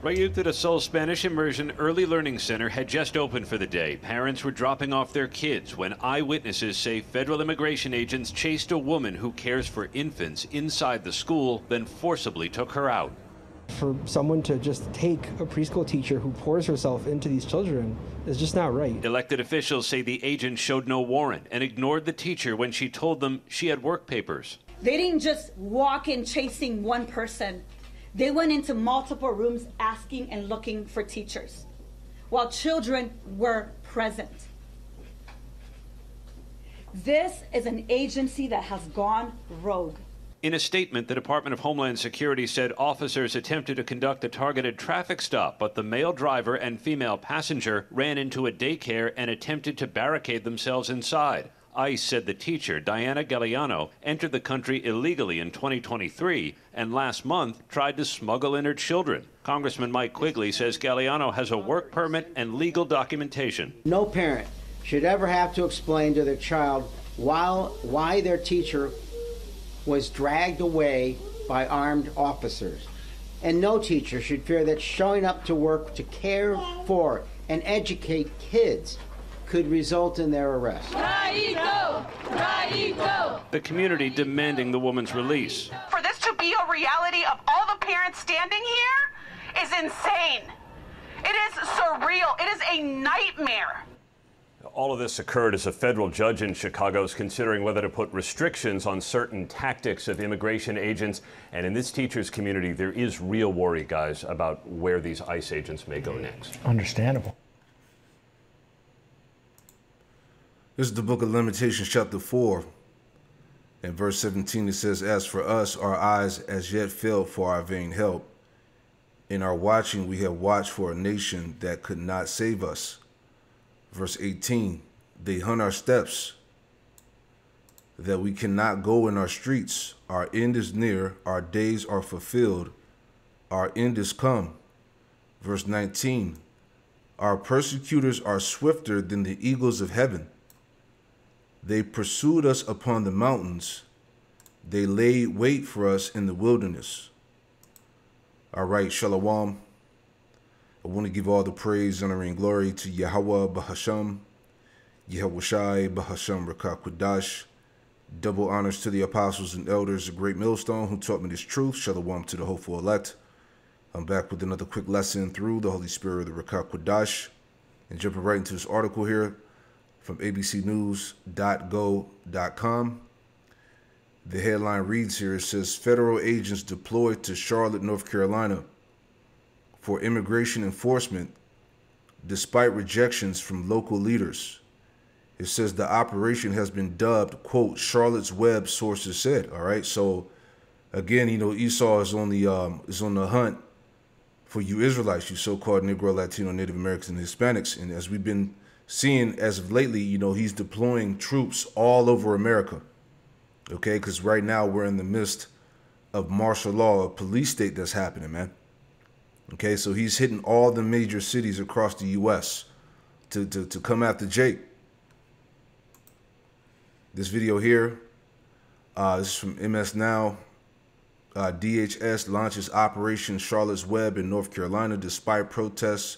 Rayuta del Sol Spanish Immersion Early Learning Center had just opened for the day. Parents were dropping off their kids when eyewitnesses say federal immigration agents chased a woman who cares for infants inside the school, then forcibly took her out. For someone to just take a preschool teacher who pours herself into these children is just not right. Elected officials say the agent showed no warrant and ignored the teacher when she told them she had work papers. They didn't just walk in chasing one person. They went into multiple rooms asking and looking for teachers while children were present. This is an agency that has gone rogue. In a statement, the Department of Homeland Security said officers attempted to conduct a targeted traffic stop, but the male driver and female passenger ran into a daycare and attempted to barricade themselves inside. ICE said the teacher, Diana Galliano, entered the country illegally in 2023 and last month tried to smuggle in her children. Congressman Mike Quigley says Galliano has a work permit and legal documentation. No parent should ever have to explain to their child why their teacher was dragged away by armed officers. And no teacher should fear that showing up to work to care for and educate kids could result in their arrest. Rayito! Rayito! The community demanding the woman's release. For this to be a reality of all the parents standing here is insane. It is surreal. It is a nightmare. All of this occurred as a federal judge in Chicago is considering whether to put restrictions on certain tactics of immigration agents. And in this teachers' community, there is real worry, guys, about where these ICE agents may go next. Understandable. This is the book of Lamentations, chapter 4. In verse 17, it says, "As for us, our eyes as yet failed for our vain help. In our watching, we have watched for a nation that could not save us." Verse 18, "They hunt our steps, that we cannot go in our streets. Our end is near, our days are fulfilled, our end is come." Verse 19, "Our persecutors are swifter than the eagles of heaven. They pursued us upon the mountains. They laid wait for us in the wilderness." All right, Shalom. I want to give all the praise, honor, and glory to Yahweh Bahasham, Yahweh Shai Bahasham Rakakwadash. Double honors to the apostles and elders, the great millstone who taught me this truth. Shalom to the hopeful elect. I'm back with another quick lesson through the Holy Spirit of the Rakakwadash. And jumping right into this article here from abcnews.go.com. The headline reads here, it says, "Federal agents deployed to Charlotte, North Carolina for immigration enforcement despite rejections from local leaders." It says the operation has been dubbed, quote, "Charlotte's Web," sources said. All right. So again, you know, Esau is on the hunt for you Israelites, you so-called Negro, Latino, Native Americans, and Hispanics. And as we've been seeing as of lately, you know, he's deploying troops all over America. Okay, because right now we're in the midst of martial law, a police state that's happening, man. Okay, so he's hitting all the major cities across the U.S. to come after Jake. This video here, this is from MS Now. DHS launches Operation Charlotte's Web in North Carolina despite protests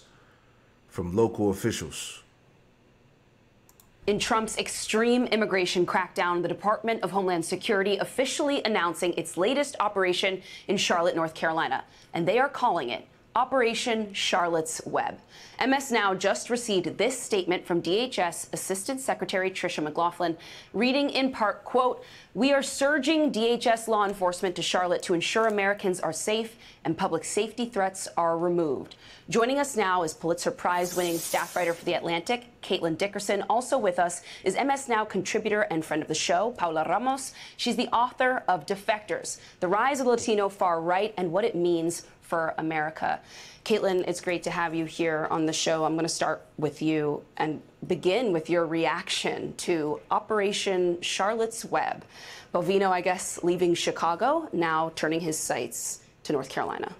from local officials. In Trump's extreme immigration crackdown, the Department of Homeland Security officially announcing its latest operation in Charlotte, North Carolina, and they are calling it Operation Charlotte's Web. MS Now just received this statement from DHS Assistant Secretary Tricia McLaughlin, reading in part, quote, "We are surging DHS law enforcement to Charlotte to ensure Americans are safe and public safety threats are removed." Joining us now is Pulitzer Prize-winning staff writer for The Atlantic, Caitlin Dickerson. Also with us is MS Now contributor and friend of the show, Paula Ramos. She's the author of Defectors, The Rise of the Latino Far Right and What It Means for America. Caitlin, it's great to have you here on the show. I'm going to start with you and begin with your reaction to Operation Charlotte's Web. Bovino, I guess, leaving Chicago, now turning his sights to North Carolina.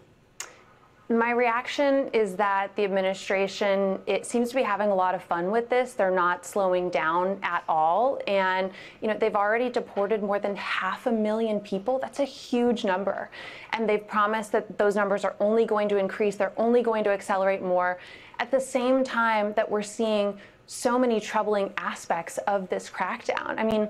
My reaction is that the administration, it seems to be having a lot of fun with this. They're not slowing down at all. And, they've already deported more than 500,000 people. That's a huge number. And they've promised that those numbers are only going to increase. They're only going to accelerate more. At the same time that we're seeing so many troubling aspects of this crackdown. I mean,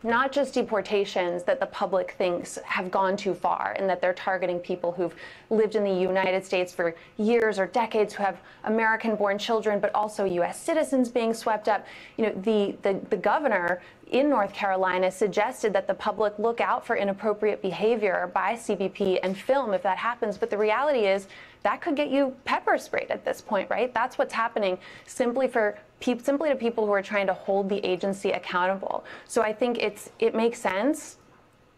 not just deportations that the public thinks have gone too far and that they're targeting people who've lived in the United States for years or decades, who have American-born children, but also U.S. citizens being swept up. The governor in North Carolina suggested that the public look out for inappropriate behavior by CBP and film if that happens. But the reality is that could get you pepper sprayed at this point, right? That's what's happening simply to people who are trying to hold the agency accountable. So I think it makes sense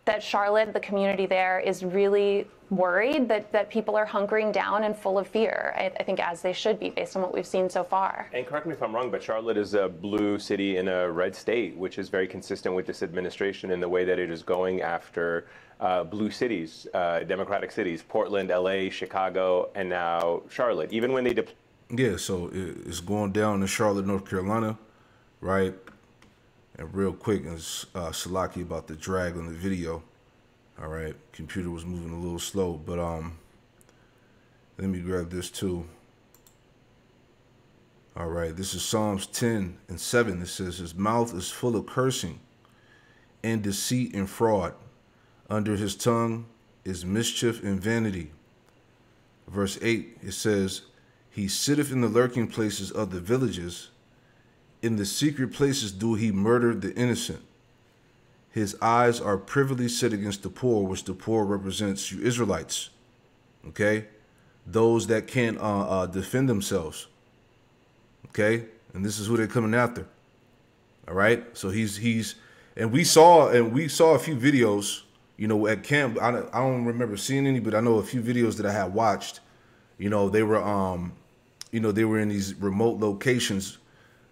that Charlotte, the community there, is really worried that people are hunkering down and full of fear. I think as they should be, based on what we've seen so far. And correct me if I'm wrong, but Charlotte is a blue city in a red state, which is very consistent with this administration in the way that it is going after blue cities, Democratic cities, Portland, LA, Chicago, and now Charlotte. Even when they Yeah, so it's going down in Charlotte, North Carolina, right? And real quick, it's Salaki about the drag on the video. All right, computer was moving a little slow, but let me grab this too. All right, this is Psalms 10:7. It says, his mouth is full of cursing and deceit and fraud. Under his tongue is mischief and vanity. Verse 8, it says, he sitteth in the lurking places of the villages. In the secret places do he murder the innocent. His eyes are privily set against the poor, which the poor represents you Israelites. Okay? Those that can't defend themselves. Okay? And this is who they're coming after. All right? So and we saw a few videos, at camp. I don't remember seeing any, but I know a few videos that I had watched. They were they were in these remote locations,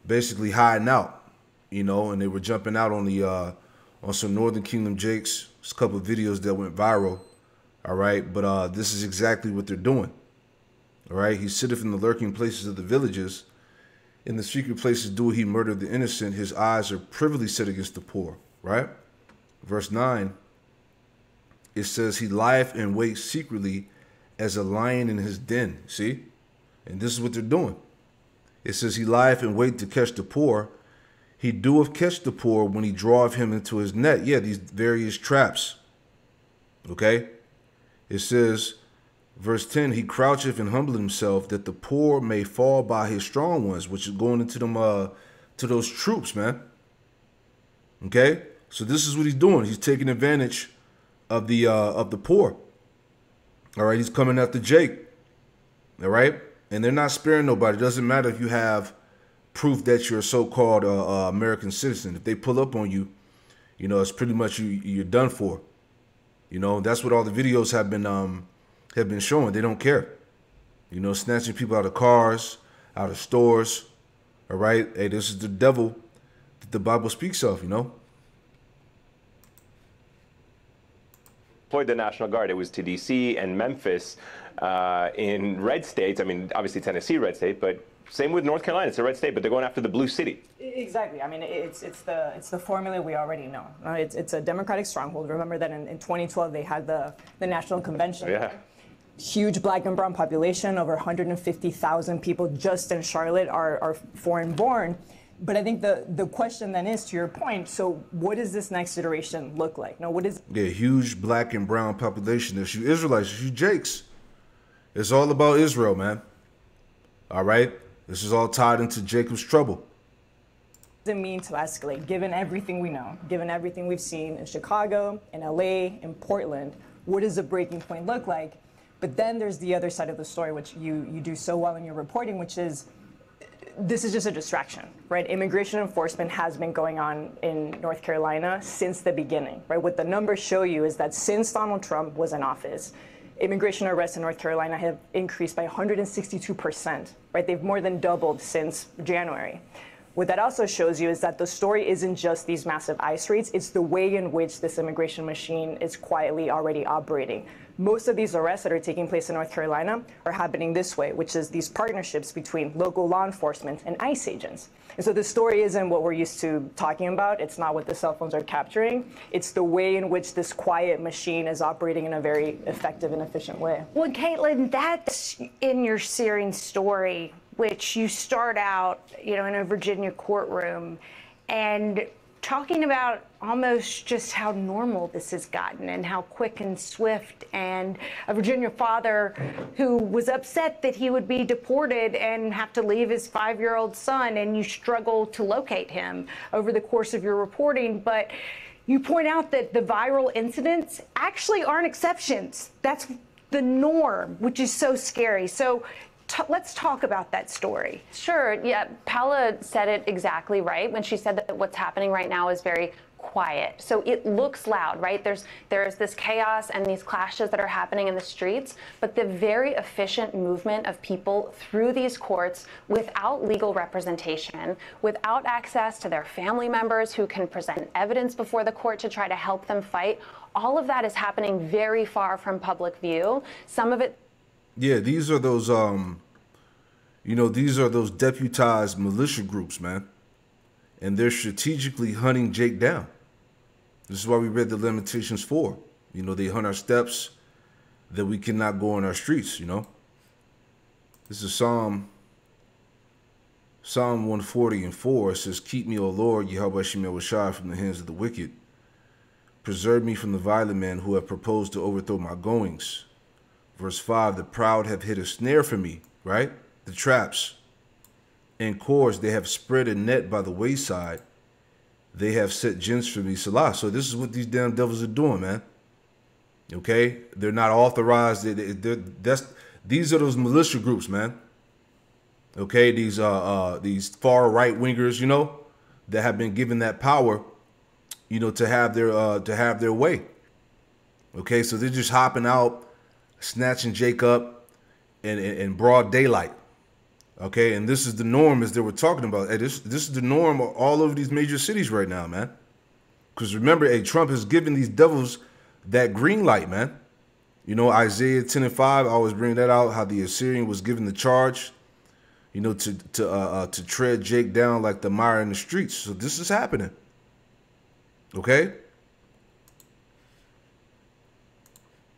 basically hiding out, and they were jumping out on the on some Northern Kingdom Jakes. There's a couple of videos that went viral. All right, but this is exactly what they're doing. All right, he sitteth in the lurking places of the villages. In the secret places do he murder the innocent. His eyes are privily set against the poor. Right? Verse 9, it says, he lieth in wait secretly as a lion in his den. See? And this is what they're doing. It says, he lieth in wait to catch the poor. He doeth catch the poor when he draweth him into his net. Yeah, these various traps. Okay? It says, verse 10, he croucheth and humbleth himself that the poor may fall by his strong ones, which is going into them to those troops, man. Okay? So this is what he's doing. He's taking advantage of the poor. All right, he's coming after Jake. All right? And they're not sparing nobody. It doesn't matter if you have proof that you're a so-called American citizen. If they pull up on you, it's pretty much you're done for. That's what all the videos have been showing. They don't care. Snatching people out of cars, out of stores. All right? Hey, this is the devil that the Bible speaks of, deployed the National Guard. It was to D.C. and Memphis in red states. I mean, obviously Tennessee, red state, but same with North Carolina. It's a red state, but they're going after the blue city. Exactly. I mean, it's the formula we already know. It's a Democratic stronghold. Remember that in 2012 they had the National Convention. Yeah. Huge black and brown population. Over 150,000 people just in Charlotte are foreign-born. But I think the question then is, to your point, so what does this next iteration look like? Now, what is... Yeah, huge black and brown population. It's you Israelites, it's you Jakes. It's all about Israel, man. All right? This is all tied into Jacob's trouble. What does it mean to escalate, given everything we know, given everything we've seen in Chicago, in LA, in Portland? What does a breaking point look like? But then there's the other side of the story, which you do so well in your reporting, which is this is just a distraction, right? Immigration enforcement has been going on in North Carolina since the beginning, right? What the numbers show you is that since Donald Trump was in office, immigration arrests in North Carolina have increased by 162%, right? They've more than doubled since January. What that also shows you is that the story isn't just these massive ICE raids, it's the way in which this immigration machine is quietly already operating. most of these arrests that are taking place in North Carolina are happening this way, which is these partnerships between local law enforcement and ICE agents. And so the story isn't what we're used to talking about. It's not what the cell phones are capturing. It's the way in which this quiet machine is operating in a very effective and efficient way. Well, Caitlin, that's in your searing story, which you start out, in a Virginia courtroom and talking about almost just how normal this has gotten and how quick and swift, and a Virginia father who was upset that he would be deported and have to leave his 5-year-old son, and you struggle to locate him over the course of your reporting. But you point out that the viral incidents actually aren't exceptions. That's the norm, which is so scary. So let's talk about that story. Sure. Yeah, Paola said it exactly right when she said that what's happening right now is very quiet. So it looks loud, right? There's this chaos and these clashes that are happening in the streets, but the very efficient movement of people through these courts without legal representation, without access to their family members who can present evidence before the court to try to help them fight, all of that is happening very far from public view. Some of it. Yeah, these are those these are those deputized militia groups, man. And they're strategically hunting Jake down. This is why we read the Lamentations 4. They hunt our steps that we cannot go on our streets, This is Psalm 140:4. It says, "Keep me, O Lord, Yahweh Shemel Shai, from the hands of the wicked. Preserve me from the violent men who have proposed to overthrow my goings." Verse 5, "The proud have hid a snare for me," right? The traps. "And cords, they have spread a net by the wayside. They have set gins for me, Salah." So this is what these damn devils are doing, man. Okay? They're not authorized. These are those militia groups, man. Okay? These far right wingers, that have been given that power, to have their way. Okay? So they're just hopping out, snatching Jake up in broad daylight. Okay, and this is the norm, as they were talking about. Hey, this is the norm all over these major cities right now, man. Because remember, Trump has given these devils that green light, man. Isaiah 10:5, I always bring that out, how the Assyrian was given the charge, to tread Jake down like the mire in the streets. So this is happening. Okay?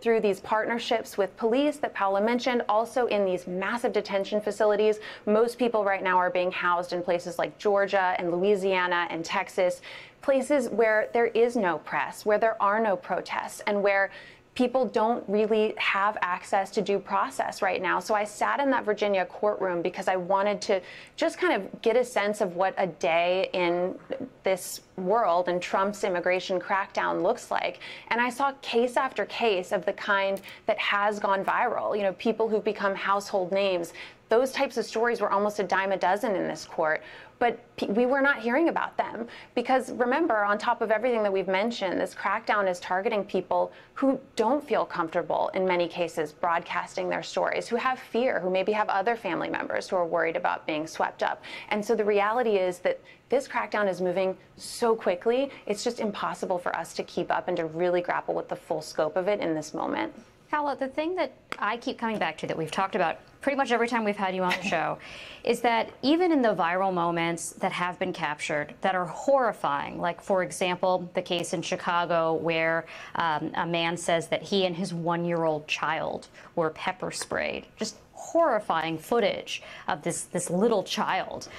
Through these partnerships with police that Paola mentioned, also in these massive detention facilities. Most people right now are being housed in places like Georgia and Louisiana and Texas, places where there is no press, where there are no protests, and where people don't really have access to due process right now. So I sat in that Virginia courtroom because I wanted to just kind of get a sense of what a day in this world and Trump's immigration crackdown looks like. And I saw case after case of the kind that has gone viral, people who've become household names. Those types of stories were almost a dime a dozen in this court. But we were not hearing about them because, remember, on top of everything that we've mentioned, this crackdown is targeting people who don't feel comfortable, in many cases, broadcasting their stories, who have fear, who maybe have other family members who are worried about being swept up. And so the reality is that this crackdown is moving so quickly, it's just impossible for us to keep up and to really grapple with the full scope of it in this moment. Paola, the thing that I keep coming back to, that we've talked about pretty much every time we've had you on the show, is that even in the viral moments that have been captured that are horrifying, like, for example, the case in Chicago where a man says that he and his 1-year-old child were pepper sprayed, just horrifying footage of this little child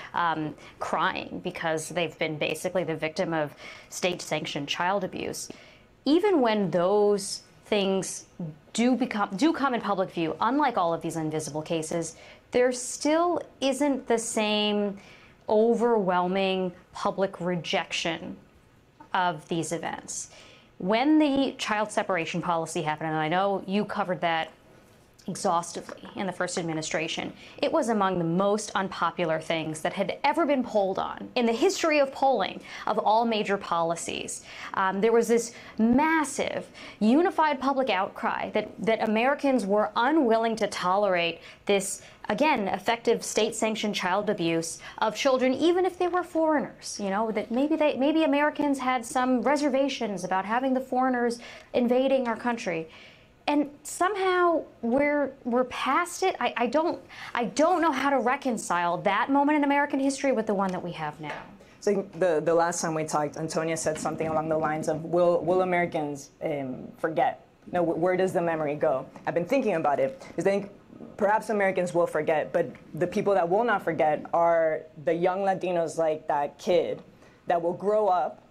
crying because they've been basically the victim of state-sanctioned child abuse. Even when those things do come in public view, unlike all of these invisible cases, there still isn't the same overwhelming public rejection of these events. When the child separation policy happened, and I know you covered that exhaustively in the first administration, it was among the most unpopular things that had ever been polled on in the history of polling of all major policies. There was this massive unified public outcry that Americans were unwilling to tolerate this, again, effective state-sanctioned child abuse of children, even if they were foreigners. That maybe Americans had some reservations about having the foreigners invading our country. and somehow we're past it. I don't know how to reconcile that moment in American history with the one that we have now. So the last time we talked, Antonia said something along the lines of, will Americans forget? No, where does the memory go? I've been thinking about it. I think perhaps Americans will forget, but the people that will not forget are the young Latinos like that kid that will grow up.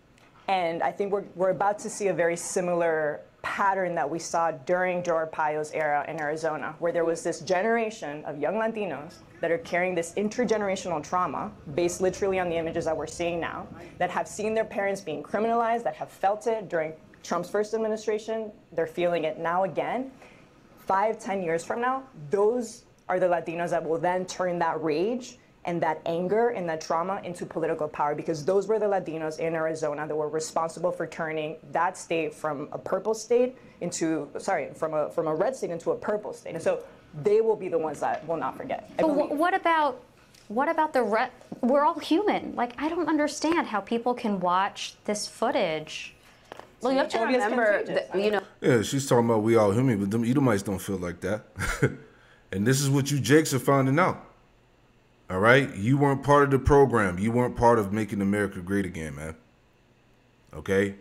And I think we're about to see a very similar pattern that we saw during Joe Arpaio's era in Arizona, where there was this generation of young Latinos that are carrying this intergenerational trauma based literally on the images that we're seeing now, that have seen their parents being criminalized, that have felt it during Trump's first administration. They're feeling it now again. 5-10 years from now, those are the Latinos that will then turn that rage and that anger and that trauma into political power, because those were the Latinos in Arizona that were responsible for turning that state from a purple state into, from a red state into a purple state. And so they will be the ones that will not forget. But what about the we're all human. Like, I don't understand how people can watch this footage. Well, you have to remember that, you know. Yeah, she's talking about we all human, but them Edomites don't feel like that. And this is what you Jakes are finding out. All right? You weren't part of the program. You weren't part of making America great again, man. Okay?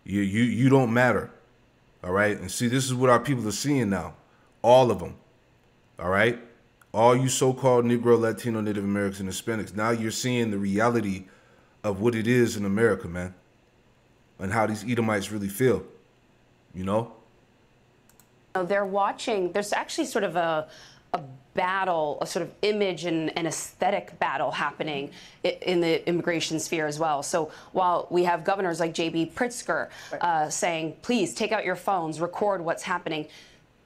You don't matter. All right? And see, this is what our people are seeing now. All of them. All right? All you so-called Negro, Latino, Native Americans, and Hispanics. Now you're seeing the reality of what it is in America, man. And how these Edomites really feel. You know? They're watching. There's actually sort of a battle, a sort of image and aesthetic battle happening in the immigration sphere as well. So while we have governors like J.B. Pritzker saying, please take out your phones, record what's happening,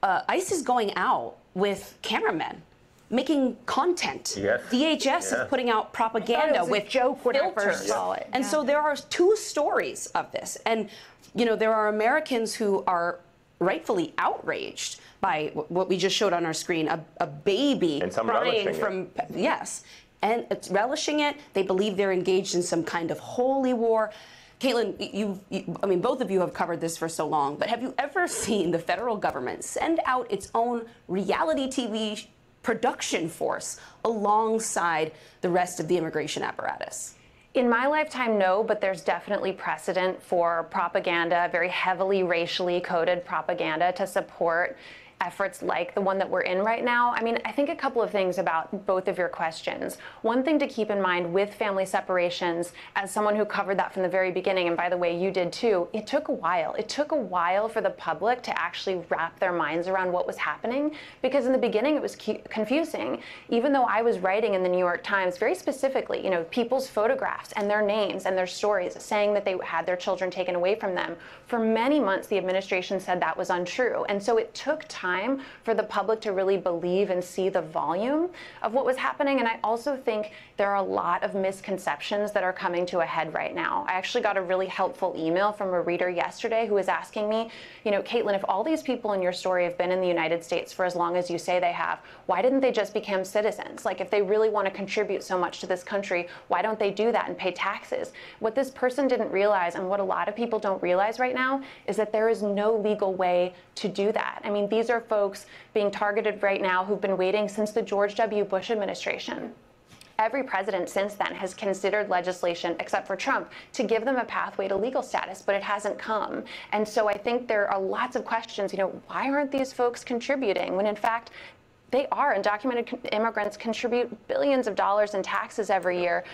ICE is going out with cameramen making content. Yes. DHS is putting out propaganda with joke filters. And so there are two stories of this. And, you know, there are Americans who are rightfully outraged by what we just showed on our screen, a baby crying from, yes, and it's relishing it. They believe they're engaged in some kind of holy war. Caitlin, I mean, both of you have covered this for so long, but have you ever seen the federal government send out its own reality TV production force alongside the rest of the immigration apparatus? In my lifetime, no, but there's definitely precedent for propaganda, very heavily racially coded propaganda to support efforts like the one that we're in right now. I mean, I think a couple of things about both of your questions. One thing to keep in mind with family separations, as someone who covered that from the very beginning, and by the way, you did too, it took a while. It took a while for the public to actually wrap their minds around what was happening, because in the beginning it was confusing. Even though I was writing in the New York Times very specifically, you know, people's photographs and their names and their stories saying that they had their children taken away from them. For many months, the administration said that was untrue. And so it took time for the public to really believe and see the volume of what was happening. And I also think there are a lot of misconceptions that are coming to a head right now. I actually got a really helpful email from a reader yesterday who was asking me, you know, Caitlin, if all these people in your story have been in the United States for as long as you say they have, why didn't they just become citizens? Like, if they really want to contribute so much to this country, why don't they do that and pay taxes? What this person didn't realize, and what a lot of people don't realize right now, is that there is no legal way to do that. I mean, these are folks being targeted right now who've been waiting since the George W. Bush administration. Every president since then has considered legislation, except for Trump, to give them a pathway to legal status, but it hasn't come. And so I think there are lots of questions, you know, why aren't these folks contributing when in fact they are? Undocumented immigrants contribute billions of dollars in taxes every year.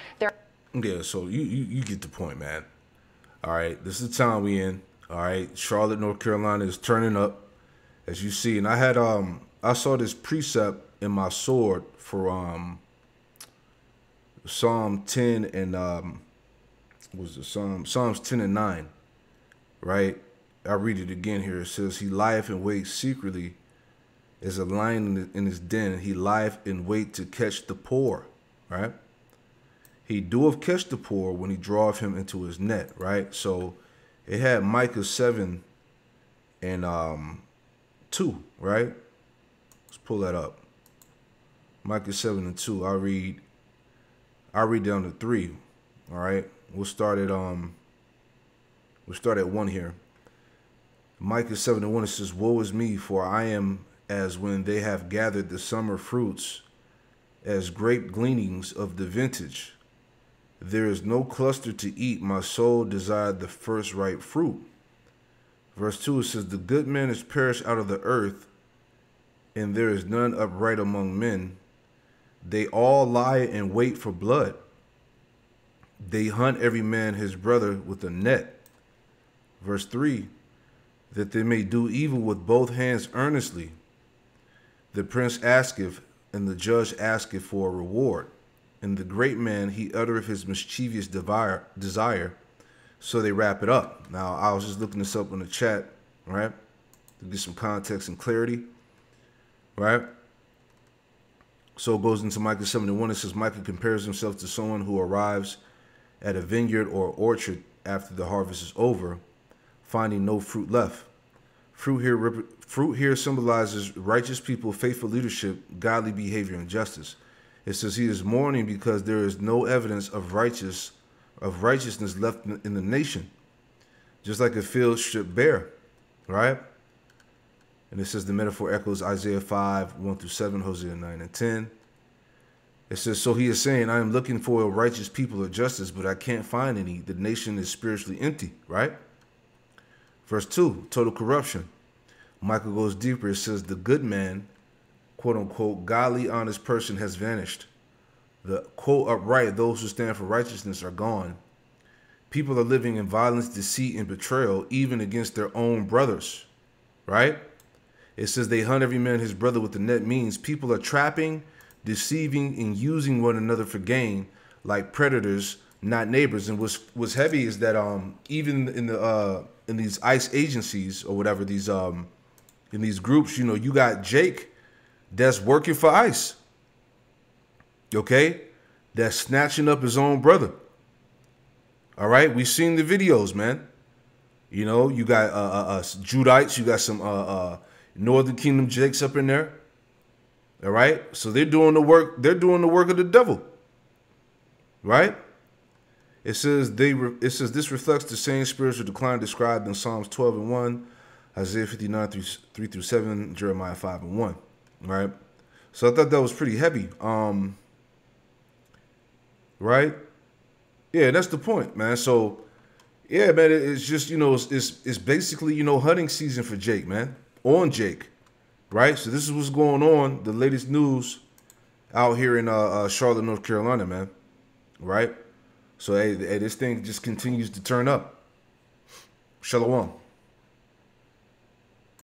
Yeah, so you get the point, man. All right, this is the time we in. All right, Charlotte, North Carolina is turning up, as you see. And I had I saw this precept in my sword for Psalm 10 and Psalms 10 and 9, right? I read it again here. It says, he lieth in wait secretly as a lion in his den. He lieth in wait to catch the poor, right? He doeth catch the poor when he draweth him into his net, right? So it had Micah 7 and 2, right? Let's pull that up. Micah 7 and 2. I'll read down to 3. All right. We'll start at 1 here. Micah 7:1, it says, "Woe is me, for I am as when they have gathered the summer fruits, as grape gleanings of the vintage. There is no cluster to eat. My soul desired the first ripe fruit." Verse 2, it says, "The good man is perished out of the earth, and there is none upright among men. They all lie in wait for blood. They hunt every man his brother with a net." Verse 3, "That they may do evil with both hands earnestly. The prince asketh, and the judge asketh for a reward. And the great man, he uttereth his mischievous desire." So they wrap it up. Now, I was just looking this up in the chat, right, to get some context and clarity, right? So it goes into Micah 7:1. It says, Micah compares himself to someone who arrives at a vineyard or orchard after the harvest is over, finding no fruit left. Fruit here symbolizes righteous people, faithful leadership, godly behavior, and justice. It says he is mourning because there is no evidence of righteousness left in the nation, just like a field stripped bare, right? And it says the metaphor echoes Isaiah 5:1-7, Hosea 9-10. It says, so he is saying, I am looking for a righteous people of justice, but I can't find any. The nation is spiritually empty, right? Verse 2, total corruption. Michael goes deeper. It says, the good man, quote unquote, godly, honest person has vanished. The quote upright, those who stand for righteousness, are gone. People are living in violence, deceit, and betrayal, even against their own brothers, right? It says they hunt every man his brother with the net, means people are trapping, deceiving, and using one another for gain, like predators, not neighbors. And what's heavy is that even in these ICE agencies or whatever, these in these groups, you know, you got Jake that's working for ICE, okay, that's snatching up his own brother. All right, we've seen the videos, man. You know, you got Judites, you got some Northern Kingdom Jakes up in there. All right, so they're doing the work. They're doing the work of the devil, right? It says this reflects the same spiritual decline described in Psalms 12:1, Isaiah 59:3-7, Jeremiah 5:1. Right, so I thought that was pretty heavy. Right, yeah, that's the point, man. So yeah, man, it's just, you know, it's basically, you know, hunting season for Jake, man, on Jake. Right, so this is what's going on, the latest news out here in Charlotte, North Carolina, man. Right, so hey, this thing just continues to turn up. Shalom.